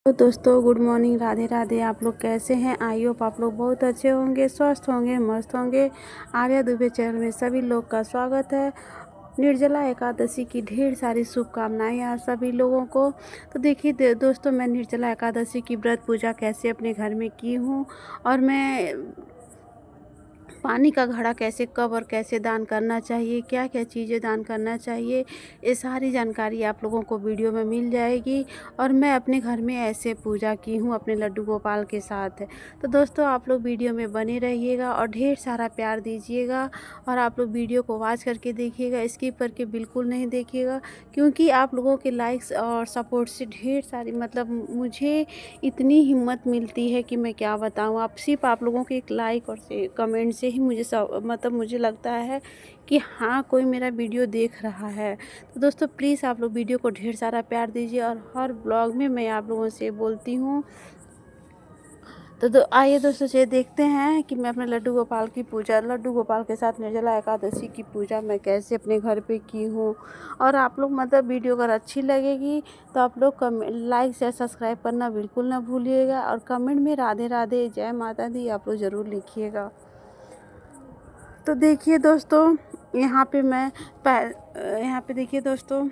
तो दोस्तों good morning, Radhe Radhe. आप लोग कैसे हैं? आई होप आप लोग बहुत अच्छे होंगे, स्वस्थ होंगे, मस्त होंगे। आर्या दुबे चैनल में सभी लोग का स्वागत है। निर्जला एकादशी की ढेर सारी शुभकामनाएं आप सभी लोगों को। तो देखिए दोस्तों, मैं निर्जला एकादशी की व्रत पूजा कैसे अपने घर में की हूँ, और मैं पानी का घड़ा कैसे, कब और कैसे दान करना चाहिए, क्या क्या चीज़ें दान करना चाहिए, ये सारी जानकारी आप लोगों को वीडियो में मिल जाएगी। और मैं अपने घर में ऐसे पूजा की हूँ अपने लड्डू गोपाल के साथ। तो दोस्तों आप लोग वीडियो में बने रहिएगा और ढेर सारा प्यार दीजिएगा। और आप लोग वीडियो को वॉच करके देखिएगा, स्किप करके बिल्कुल नहीं देखिएगा, क्योंकि आप लोगों के लाइक्स और सपोर्ट से ढेर सारी मुझे इतनी हिम्मत मिलती है कि मैं क्या बताऊँ। आप सिर्फ आप लोगों के एक लाइक और कमेंट से ही मुझे लगता है कि हाँ, कोई मेरा वीडियो देख रहा है। तो दोस्तों प्लीज़ आप लोग वीडियो को ढेर सारा प्यार दीजिए। और हर ब्लॉग में मैं आप लोगों से बोलती हूँ। तो आइए दोस्तों ये देखते हैं कि मैं अपने लड्डू गोपाल के साथ निर्जला एकादशी की पूजा मैं कैसे अपने घर पे की हूँ। और आप लोग वीडियो अगर अच्छी लगेगी तो आप लोग लाइक शेयर सब्सक्राइब करना बिल्कुल ना भूलिएगा। और कमेंट में राधे राधे, जय माता दी आप लोग ज़रूर लिखिएगा। तो देखिए दोस्तों, यहाँ पे देखिए दोस्तों,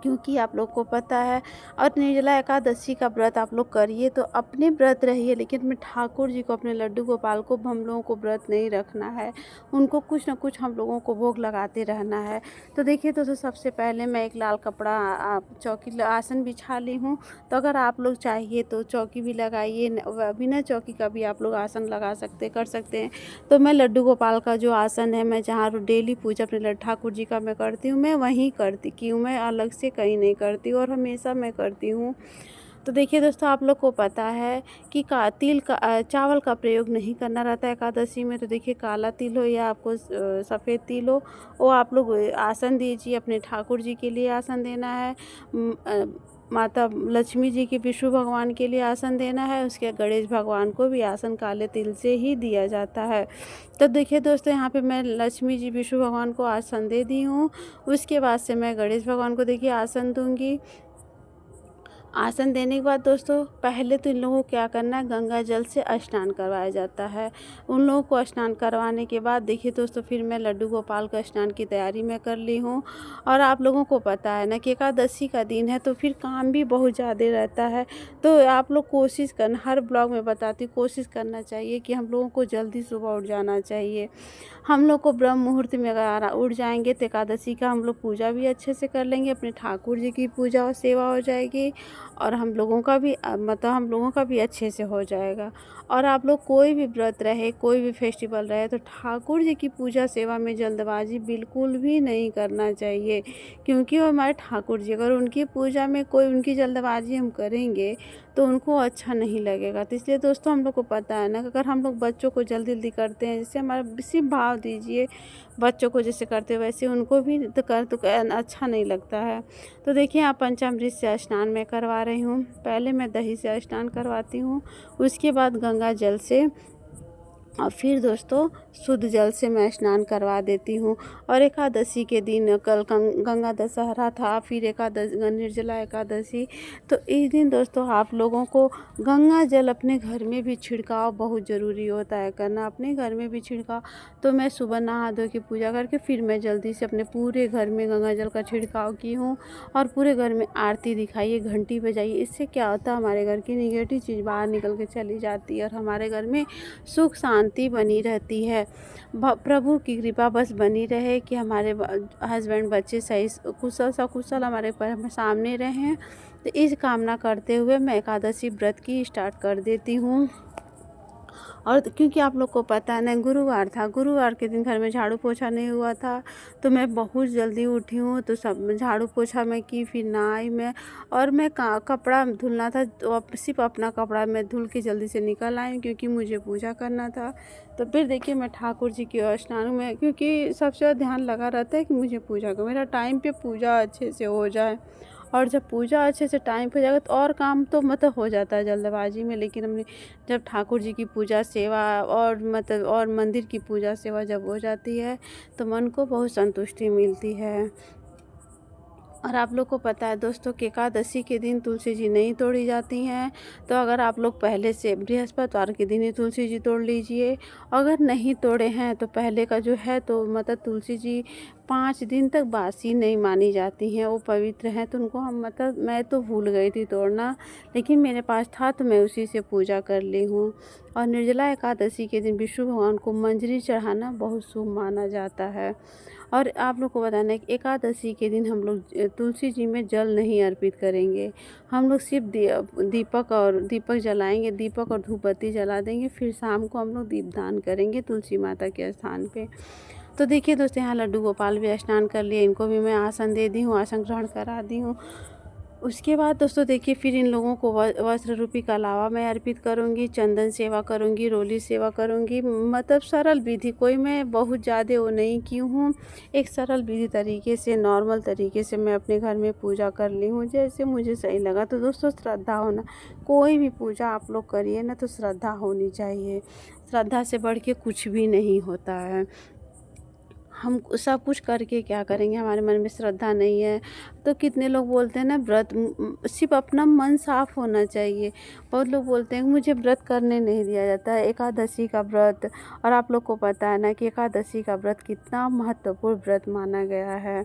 क्योंकि आप लोग को पता है, और निर्जला एकादशी का व्रत आप लोग करिए तो अपने व्रत रहिए, लेकिन अपने ठाकुर जी को, अपने लड्डू गोपाल को हम लोगों को व्रत नहीं रखना है। उनको कुछ ना कुछ हम लोगों को भोग लगाते रहना है। तो देखिए दोस्तों, सबसे पहले मैं एक लाल कपड़ा आसन बिछा ली हूँ। तो अगर आप लोग चाहिए तो चौकी भी लगाइए, बिना चौकी का भी आप लोग आसन कर सकते हैं। तो मैं लड्डू गोपाल का जो आसन है, मैं जहाँ डेली पूजा अपने ठाकुर जी का मैं करती हूँ, मैं वहीं करती की हूँ, मैं अलग से कहीं नहीं करती और हमेशा मैं करती हूँ। तो देखिए दोस्तों, आप लोग को पता है कि चावल का प्रयोग नहीं करना रहता है एकादशी में। तो देखिए, काला तिल हो या आपको सफ़ेद तिल हो, वो आप लोग आसन दीजिए। अपने ठाकुर जी के लिए आसन देना है, माता लक्ष्मी जी के, विष्णु भगवान के लिए आसन देना है, उसके गणेश भगवान को भी आसन काले तिल से ही दिया जाता है। तो देखिए दोस्तों, यहाँ पे मैं लक्ष्मी जी, विष्णु भगवान को आसन दे दी हूँ। उसके बाद से मैं गणेश भगवान को देखिए आसन दूंगी। आसन देने के बाद दोस्तों, पहले तो इन लोगों को क्या करना है, गंगा जल से स्नान करवाया जाता है। उन लोगों को स्नान करवाने के बाद देखिए दोस्तों, फिर मैं लड्डू गोपाल का स्नान की तैयारी मैं कर ली हूँ। और आप लोगों को पता है ना कि एकादशी का दिन है, तो फिर काम भी बहुत ज़्यादा रहता है। तो आप लोग कोशिश करना, हर ब्लॉग में बताती हूँ, कोशिश करना चाहिए कि हम लोगों को जल्दी सुबह उठ जाना चाहिए। हम लोग को ब्रह्म मुहूर्त में अगर उठ जाएंगे तो एकादशी का हम लोग पूजा भी अच्छे से कर लेंगे, अपने ठाकुर जी की पूजा और सेवा हो जाएगी, और हम लोगों का भी अच्छे से हो जाएगा। और आप लोग कोई भी व्रत रहे, कोई भी फेस्टिवल रहे, तो ठाकुर जी की पूजा सेवा में जल्दबाजी बिल्कुल भी नहीं करना चाहिए, क्योंकि वो हमारे ठाकुर जी, अगर उनकी पूजा में कोई उनकी जल्दबाजी हम करेंगे तो उनको अच्छा नहीं लगेगा। तो इसलिए दोस्तों, हम लोग को पता है ना कि अगर हम लोग बच्चों को जल्दी जल्दी करते हैं, जैसे हमारा सिर्फ भाव दीजिए, बच्चों को जैसे करते हो वैसे उनको भी अच्छा नहीं लगता है। तो देखिए, यहाँ पंचामृत से स्नान मैं करवा रही हूँ। पहले मैं दही से स्नान करवाती हूँ, उसके बाद गंगा जल से, और फिर दोस्तों शुद्ध जल से मैं स्नान करवा देती हूँ। और एकादशी के दिन, कल गंगा दशहरा था, फिर निर्जला एकादशी। तो इस दिन दोस्तों, आप लोगों को गंगा जल अपने घर में भी छिड़काव बहुत ज़रूरी होता है करना, अपने घर में भी छिड़काव। तो मैं सुबह नहा धो के पूजा करके फिर मैं जल्दी से अपने पूरे घर में गंगा जल का छिड़काव की हूँ। और पूरे घर में आरती दिखाइए, घंटी बजाइए। इससे क्या होता है, हमारे घर की निगेटिव चीज़ बाहर निकल के चली जाती है और हमारे घर में सुख शांति बनी रहती है। प्रभु की कृपा बस बनी रहे कि हमारे हस्बैंड बच्चे सही कुशल सकुशल हमारे सामने रहें। तो इस कामना करते हुए मैं एकादशी व्रत की स्टार्ट कर देती हूँ। और क्योंकि आप लोग को पता है ना, गुरुवार था, गुरुवार के दिन घर में झाड़ू पोछा नहीं हुआ था, तो मैं बहुत जल्दी उठी हूँ। तो सब झाड़ू पोछा मैं की, फिर नहाई मैं, और मैं कपड़ा धुलना था, तो सिर्फ अपना कपड़ा मैं धुल के जल्दी से निकल आई, क्योंकि मुझे पूजा करना था। तो फिर देखिए, मैं ठाकुर जी की स्नान में, क्योंकि सबसे ज़्यादा ध्यान लगा रहता है कि मुझे पूजा का, मेरा टाइम पे पूजा अच्छे से हो जाए। और जब पूजा अच्छे से टाइम पे हो जाएगा तो और काम तो हो जाता है जल्दबाजी में, लेकिन हमने जब ठाकुर जी की पूजा सेवा और और मंदिर की पूजा सेवा जब हो जाती है तो मन को बहुत संतुष्टि मिलती है। और आप लोग को पता है दोस्तों कि एकादशी के दिन तुलसी जी नहीं तोड़ी जाती हैं। तो अगर आप लोग पहले से बृहस्पतिवार के दिन ही तुलसी जी तोड़ लीजिए। अगर नहीं तोड़े हैं तो पहले का जो है तो मतलब तुलसी जी 5 दिन तक बासी नहीं मानी जाती हैं, वो पवित्र हैं। तो उनको हम मतलब मैं तो भूल गई थी तोड़ना, लेकिन मेरे पास था तो मैं उसी से पूजा कर ली हूँ। और निर्जला एकादशी के दिन विष्णु भगवान को मंजरी चढ़ाना बहुत शुभ माना जाता है। और आप लोग को बताना है कि एकादशी के दिन हम लोग तुलसी जी में जल नहीं अर्पित करेंगे। हम लोग सिर्फ दीपक जलाएंगे, दीपक और धूप बत्ती जला देंगे। फिर शाम को हम लोग दीपदान करेंगे तुलसी माता के स्थान पे। तो देखिए दोस्तों, यहाँ लड्डू गोपाल भी स्नान कर लिए, इनको भी मैं आसन दे दी हूँ, आसन ग्रहण करा दी हूँ। उसके बाद दोस्तों देखिए, फिर इन लोगों को वस्त्र रूपी कलावा मैं अर्पित करूँगी, चंदन सेवा करूँगी, रोली सेवा करूँगी। मतलब सरल विधि, कोई मैं बहुत ज़्यादा वो नहीं की हूँ। एक सरल विधि तरीके से, नॉर्मल तरीके से मैं अपने घर में पूजा कर ली हूँ, जैसे मुझे सही लगा। तो दोस्तों श्रद्धा होना, कोई भी पूजा आप लोग करिए ना तो श्रद्धा होनी चाहिए। श्रद्धा से बढ़ के कुछ भी नहीं होता है। हम सब कुछ करके क्या करेंगे, हमारे मन में श्रद्धा नहीं है। तो कितने लोग बोलते हैं ना व्रत सिर्फ अपना मन साफ होना चाहिए। बहुत लोग बोलते हैं कि मुझे व्रत करने नहीं दिया जाता है, एकादशी का व्रत। और आप लोग को पता है ना कि एकादशी का व्रत कितना महत्वपूर्ण व्रत माना गया है।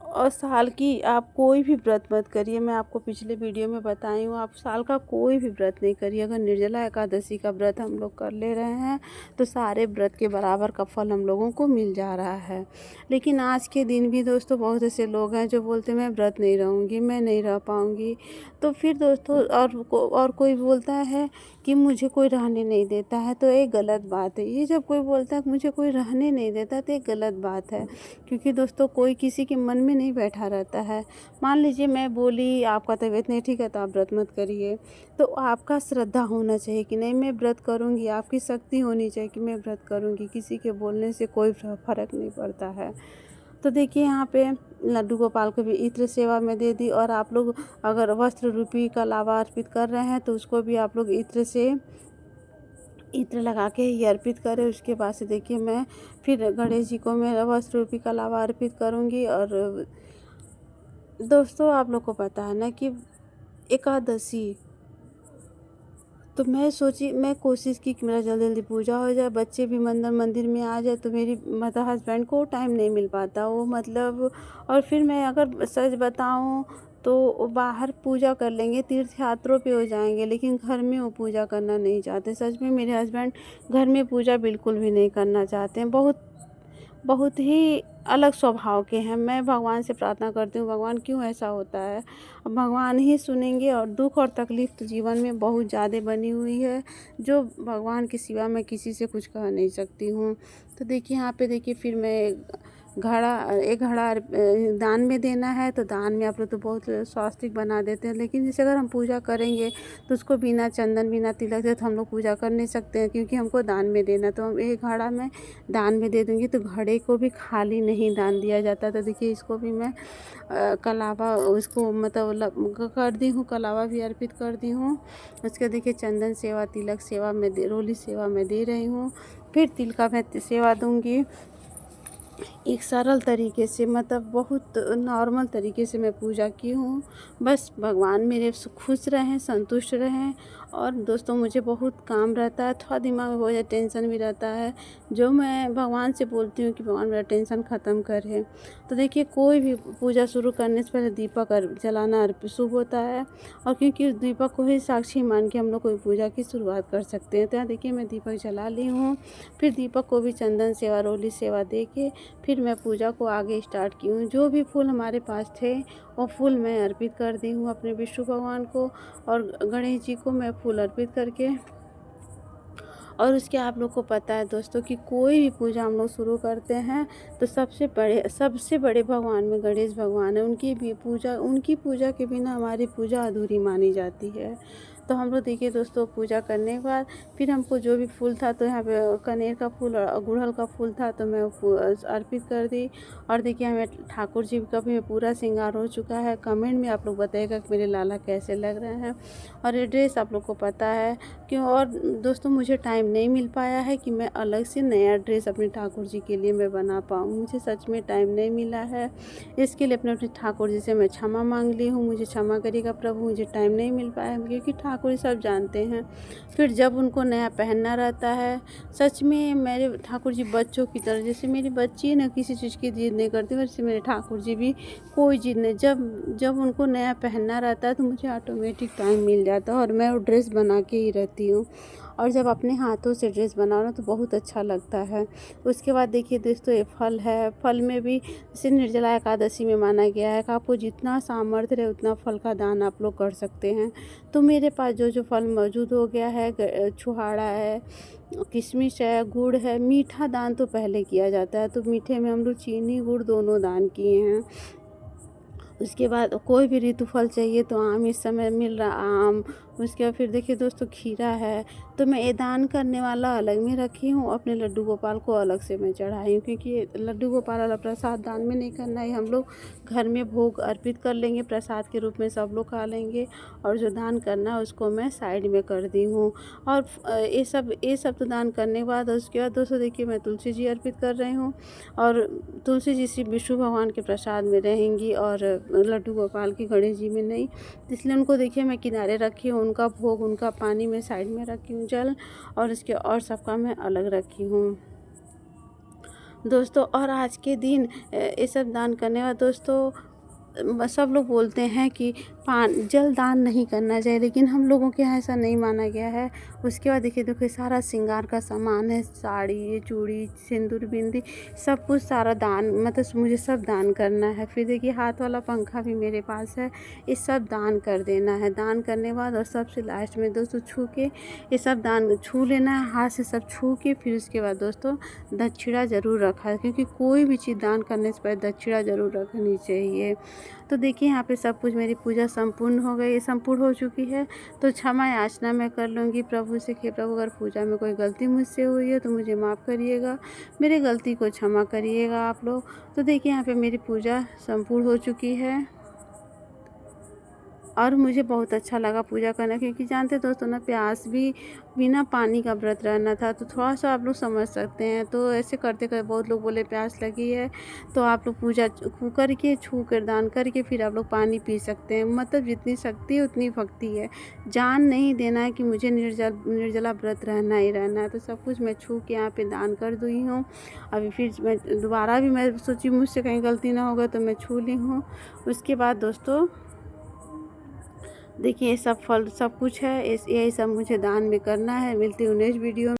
और साल की आप कोई भी व्रत मत करिए, मैं आपको पिछले वीडियो में बताई हूँ, आप साल का कोई भी व्रत नहीं करिए। अगर निर्जला एकादशी का व्रत हम लोग कर ले रहे हैं तो सारे व्रत के बराबर का फल हम लोगों को मिल जा रहा है। लेकिन आज के दिन भी दोस्तों बहुत ऐसे लोग हैं जो बोलते हैं मैं व्रत नहीं रहूँगी, मैं नहीं रह पाऊँगी। तो फिर दोस्तों और कोई बोलता है कि मुझे कोई रहने नहीं देता है, तो एक गलत बात है। ये जब कोई बोलता है कि मुझे कोई रहने नहीं देता तो एक गलत बात है। क्योंकि दोस्तों कोई किसी के मन में नहीं बैठा रहता है। मान लीजिए मैं बोली आपका तबीयत नहीं ठीक है तो आप व्रत मत करिए, तो आपका श्रद्धा होना चाहिए कि नहीं मैं व्रत करूँगी, आपकी शक्ति होनी चाहिए कि मैं व्रत करूँगी। किसी के बोलने से कोई फ़र्क नहीं पड़ता है। तो देखिए यहाँ पे लड्डू गोपाल को भी इत्र सेवा में दे दी। और आप लोग अगर वस्त्र रूपी का लावा अर्पित कर रहे हैं तो उसको भी आप लोग इत्र लगा के ही अर्पित करें। उसके बाद से देखिए मैं फिर गणेश जी को मैं वस्त्र रूपी का लावा अर्पित करूँगी। और दोस्तों आप लोग को पता है ना कि एकादशी, तो मैं कोशिश की कि मेरा जल्दी जल्दी पूजा हो जाए, बच्चे भी मंदिर में आ जाए। तो मेरी मतलब हस्बैंड को टाइम नहीं मिल पाता, वो मतलब। और फिर मैं अगर सच बताऊं तो वो बाहर पूजा कर लेंगे, तीर्थ यात्रों पे हो जाएंगे, लेकिन घर में वो पूजा करना नहीं चाहते। सच में मेरे हस्बैंड घर में पूजा बिल्कुल भी नहीं करना चाहते हैं। बहुत बहुत ही अलग स्वभाव के हैं। मैं भगवान से प्रार्थना करती हूँ, भगवान क्यों ऐसा होता है। अब भगवान ही सुनेंगे। और दुख और तकलीफ़ तो जीवन में बहुत ज़्यादा बनी हुई है, जो भगवान के सिवा मैं किसी से कुछ कह नहीं सकती हूँ। तो देखिए यहाँ पे देखिए फिर मैं एक घड़ा दान में देना है। तो दान में आप लोग तो बहुत स्वास्तिक बना देते हैं, लेकिन जैसे अगर हम पूजा करेंगे तो उसको बिना चंदन बिना तिलक से तो हम लोग पूजा कर नहीं सकते हैं, क्योंकि हमको दान में देना। तो हम एक घड़ा में दान में दे दूँगी। तो घड़े को भी खाली नहीं दान दिया जाता। तो देखिए इसको भी मैं कलावा उसको मतलब कर दी हूँ, कलावा भी अर्पित कर दी हूँ। उसके देखिए चंदन सेवा, तिलक सेवा मैं रोली सेवा मैं दे रही हूँ। फिर तिल का मैं सेवा दूँगी। एक सरल तरीके से, मतलब बहुत नॉर्मल तरीके से मैं पूजा की हूँ। बस भगवान मेरे खुश रहें, संतुष्ट रहें। और दोस्तों मुझे बहुत काम रहता है, थोड़ा दिमाग में बहुत ज़्यादा टेंशन भी रहता है, जो मैं भगवान से बोलती हूँ कि भगवान मेरा टेंशन ख़त्म करे। तो देखिए कोई भी पूजा शुरू करने से पहले दीपक जलाना शुभ होता है। और क्योंकि उस दीपक को ही साक्षी मान के हम लोग कोई पूजा की शुरुआत कर सकते हैं। तो यहाँ देखिए मैं दीपक जला ली हूँ। फिर दीपक को भी चंदन सेवा, रोली सेवा दे के फिर मैं पूजा को आगे स्टार्ट की हूँ। जो भी फूल हमारे पास थे वो फूल मैं अर्पित कर दी हूँ अपने विष्णु भगवान को। और गणेश जी को मैं फूल अर्पित करके, और उसके आप लोग को पता है दोस्तों कि कोई भी पूजा हम लोग शुरू करते हैं तो सबसे बड़े भगवान में गणेश भगवान है। उनकी पूजा के बिना हमारी पूजा अधूरी मानी जाती है। तो हम लोग देखिए दोस्तों पूजा करने के बाद फिर हमको जो भी फूल था, तो यहाँ पे कनेर का फूल और गुड़हल का फूल था, तो मैं वो अर्पित कर दी। और देखिए हमें ठाकुर जी का भी पूरा श्रृंगार हो चुका है। कमेंट में आप लोग बताइएगा कि मेरे लाला कैसे लग रहे हैं। और ये ड्रेस आप लोग को पता है क्यों। और दोस्तों मुझे टाइम नहीं मिल पाया है कि मैं अलग से नया ड्रेस अपने ठाकुर जी के लिए मैं बना पाऊँ। मुझे सच में टाइम नहीं मिला है। इसके लिए अपने ठाकुर जी से मैं क्षमा मांग ली हूँ। मुझे क्षमा करिएगा प्रभु, मुझे टाइम नहीं मिल पाया है, क्योंकि ठाकुर जी सब जानते हैं। फिर जब उनको नया पहनना रहता है, सच में मेरे ठाकुर जी बच्चों की तरह, जैसे मेरी बच्ची है ना किसी चीज़ की जिद नहीं करती, वैसे मेरे ठाकुर जी भी कोई जिद नहीं। जब जब उनको नया पहनना रहता है तो मुझे ऑटोमेटिक टाइम मिल जाता है और मैं वो ड्रेस बना के ही रहती हूँ। और जब अपने हाथों से ड्रेस बनाओ ना तो बहुत अच्छा लगता है। उसके बाद देखिए दोस्तों ये फल है। फल में भी जैसे निर्जला एकादशी में माना गया है कि आपको जितना सामर्थ्य रहे उतना फल का दान आप लोग कर सकते हैं। तो मेरे पास जो जो फल मौजूद हो गया है, छुहाड़ा है, किशमिश है, गुड़ है। मीठा दान तो पहले किया जाता है, तो मीठे में हम लोग चीनी गुड़ दोनों दान किए हैं। उसके बाद कोई भी ऋतु फल चाहिए तो आम इस समय मिल रहा, आम। उसके बाद फिर देखिए दोस्तों खीरा है। तो मैं ये दान करने वाला अलग में रखी हूँ, अपने लड्डू गोपाल को अलग से मैं चढ़ाई हूँ, क्योंकि ये लड्डू गोपाल वाला प्रसाद दान में नहीं करना है। हम लोग घर में भोग अर्पित कर लेंगे, प्रसाद के रूप में सब लोग खा लेंगे। और जो दान करना है उसको मैं साइड में कर दी हूँ। और ये सब तो दान करने के बाद उसके बाद दोस्तों देखिए मैं तुलसी जी अर्पित कर रही हूँ। और तुलसी जी श्री विष्णु भगवान के प्रसाद में रहेंगी और लड्डू गोपाल की गणेश जी में नहीं। इसलिए उनको देखिए मैं किनारे रखी हूँ, उनका भोग उनका पानी में साइड में रखी हूँ जल, और इसके और सबका मैं अलग रखी हूँ दोस्तों। और आज के दिन ये सब दान करने बाद दोस्तों सब लोग बोलते हैं कि जल दान नहीं करना चाहिए, लेकिन हम लोगों के यहाँ ऐसा नहीं माना गया है। उसके बाद देखिए सारा श्रृंगार का सामान है, साड़ी, चूड़ी, सिंदूर, बिंदी, सब कुछ सारा दान, मतलब मुझे सब दान करना है। फिर देखिए हाथ वाला पंखा भी मेरे पास है, ये सब दान कर देना है। दान करने के बाद और सबसे लास्ट में दोस्तों छू के ये सब दान छू लेना है, हाथ से सब छू के। फिर उसके बाद दोस्तों दक्षिणा ज़रूर रखा है, क्योंकि कोई भी चीज़ दान करने से पहले दक्षिणा ज़रूर रखनी चाहिए। तो देखिए यहाँ पे सब कुछ मेरी पूजा संपूर्ण हो गई, संपूर्ण हो चुकी है। तो क्षमा याचना मैं कर लूँगी प्रभु से कि प्रभु अगर पूजा में कोई गलती मुझसे हुई है तो मुझे माफ़ करिएगा, मेरी गलती को क्षमा करिएगा आप लोग। तो देखिए यहाँ पे मेरी पूजा संपूर्ण हो चुकी है और मुझे बहुत अच्छा लगा पूजा करना, क्योंकि जानते दोस्तों ना प्यास भी बिना पानी का व्रत रहना था, तो थोड़ा सा आप लोग समझ सकते हैं। तो ऐसे करते करते बहुत लोग बोले प्यास लगी है तो आप लोग पूजा करके छू कर दान करके फिर आप लोग पानी पी सकते हैं। मतलब जितनी शक्ति है उतनी भक्ति है, जान नहीं देना है कि मुझे निर्जला व्रत रहना ही रहना है। तो सब कुछ मैं छू के यहाँ पे दान कर दी हूँ। अभी फिर मैं दोबारा भी मैं सोची मुझसे कहीं गलती ना होगा तो मैं छू ली हूँ। उसके बाद दोस्तों देखिए ये सब फल सब कुछ है, यही सब मुझे दान में करना है। मिलती हूँ नेक्स्ट वीडियो में।